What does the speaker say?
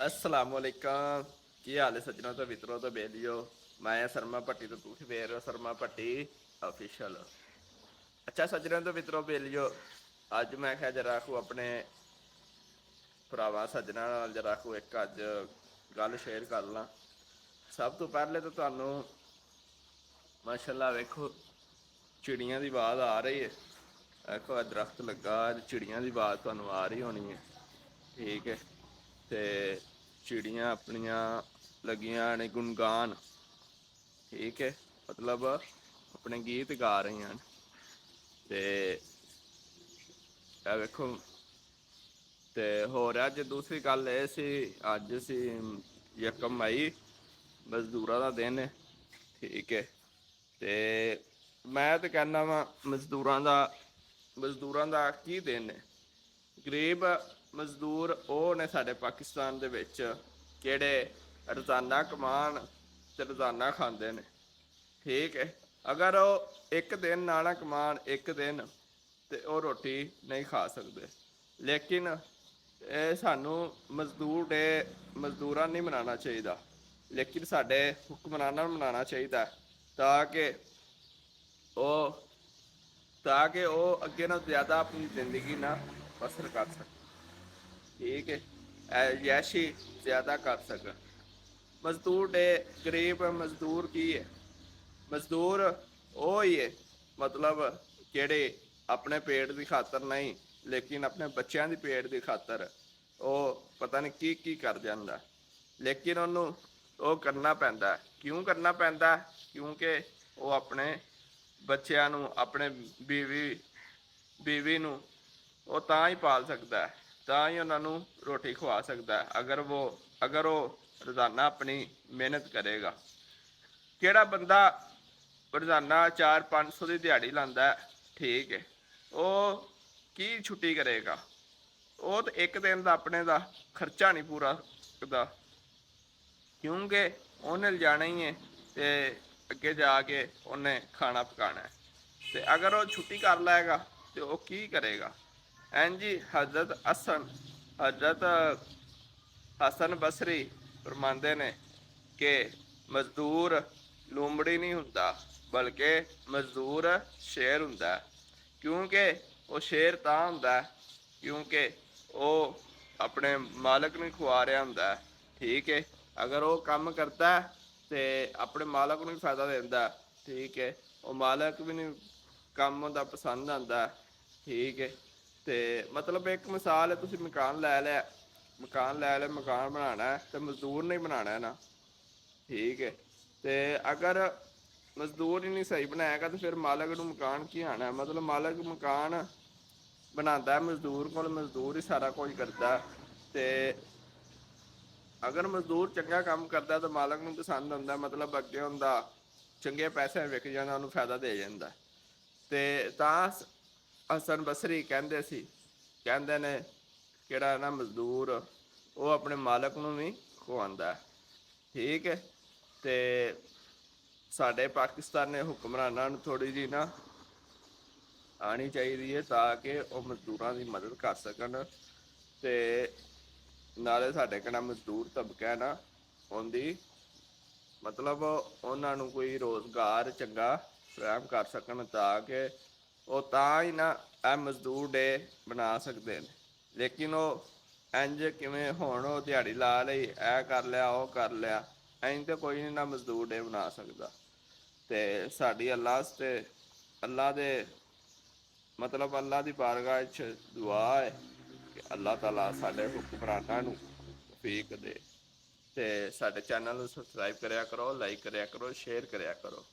असलामुअलैकुम। की हाल है सज्जनों तो मित्रों तो बेलियो। मैं शर्मा भट्टी तो तुम वेख रहे हो शर्मा भट्टी ऑफिशियल। अच्छा सज्जनों तो मित्रों बेलियो, अज मैं क्या जरा को अपने भरावां सज्जना नाल जरा को एक अज गल शेयर कर ला। सब तो पहले तो तुहानू माशाल्लाह वेखो चिड़ियां की आवाज़ आ रही है। देखो दरख्त लगा, चिड़ियां की आवाज़ तुहानू आ रही होनी है। ठीक है, तो चिड़ियां अपनियां लगियां ने गुणगान। ठीक है, मतलब अपने गीत गा रही हैं। तो वेखो, तो होर अज दूसरी गल ये सी, अज सी 1 मई मजदूरों का दिन है। ठीक है, तो मैं तो कहना वा मजदूरों का की दिन है। गरीब मजदूर वो ने साडे पाकिस्तान दे विच किहड़े रोज़ाना कमान ते रोज़ाना खांदे ने। ठीक है, अगर वो एक दिन ना ना कमान एक दिन तो वह रोटी नहीं खा सकते। लेकिन ये सानू मजदूर डे मजदूर नहीं मनाना चाहिए, लेकिन साडे हुक्मराना मनाना चाहिए ताकि वो ताकि वो अगे ना ज़्यादा अपनी ज़िंदगी ना बसर कर सकें। ठीक है, ऐशी ज़्यादा कर सकें। मजदूर डे गरीब मजदूर की है, मजदूर वो ही है, मतलब जेड़े अपने पेट की खातर नहीं लेकिन अपने बच्चों की पेट की खातर वो पता नहीं की कर जाता। लेकिन उन्होंने वो करना पैंदा। क्यों करना पैंदा? क्योंकि वो अपने बच्चों अपने बीवी बीवी नू वो तां ही पाल सकता है, तां ही उन्होंने रोटी खवा सकता है अगर वो रोज़ाना अपनी मेहनत करेगा। केड़ा बंदा रोज़ाना 400-500 की दिहाड़ी लाता है, ठीक है, वो की छुट्टी करेगा? वो तो एक दिन का अपने का खर्चा नहीं पूरा करता, क्योंकि उन्हें जाना ही है तो अगे जाके उन्हें खाना पकाना है। तो अगर वो छुट्टी कर लेगा तो वो की करेगा? एन जी हजरत हसन बसरी फरमाते ने कि मजदूर लूंबड़ी नहीं हुंदा बल्कि मजदूर शेर हुंदा। क्योंकि वो शेर तां हुंदा क्योंकि वो अपने मालक नहीं खुआ रहा हुंदा। ठीक है, अगर वो काम करता है तो अपने मालक को फायदा देता। ठीक है, वो मालक भी नहीं काम उहदा पसंद आता। ठीक है, तो मतलब एक मिसाल है, तुम मकान लै लिया, मकान बनाना है तो मजदूर नहीं बनाना है ना। ठीक है, तो अगर मजदूर ही नहीं सही बनाएगा तो फिर मालक को मकान की आना है? मतलब मालक मकान बनाता है मजदूर को, मजदूर ही सारा कुछ करता है। तो अगर मजदूर चंगा काम करता तो मालक को पसंद आता, मतलब अगे उनका चंगे पैसे विक जाना, उन्होंने फायदा दे जाता। तो तां हसन बसरी कहते ने किहड़ा ना मजदूर वो अपने मालक को भी खुआंदा है। ठीक है, तो साडे पाकिस्तानी हुक्मराना थोड़ी जी ना आनी चाहिए है ताकि वह मजदूरों की मदद कर सकन। तो नाले साडे कड़ा मजदूर तबका है ना उनकी मतलब उन्होंने कोई रोज़गार चंगा फ्रहम कर सकन ताकि वो तां ही ना यह मजदूर डे बना सकते हैं। लेकिन वो इंज किवें हुण वो दिहाड़ी ला लई, ऐ कर लिया वो कर लिया, इंज तो कोई नहीं ना मजदूर डे बना सकता। तो साडी अल्लाह ते अल्लाह दे मतलब अल्लाह की बारगाह च दुआ है कि अल्लाह ताला साडे हुक्मरानां नूं तौफीक दे। तो साडे चैनल नूं सबसक्राइब करया करो, लाइक करया करो, शेयर करया करो।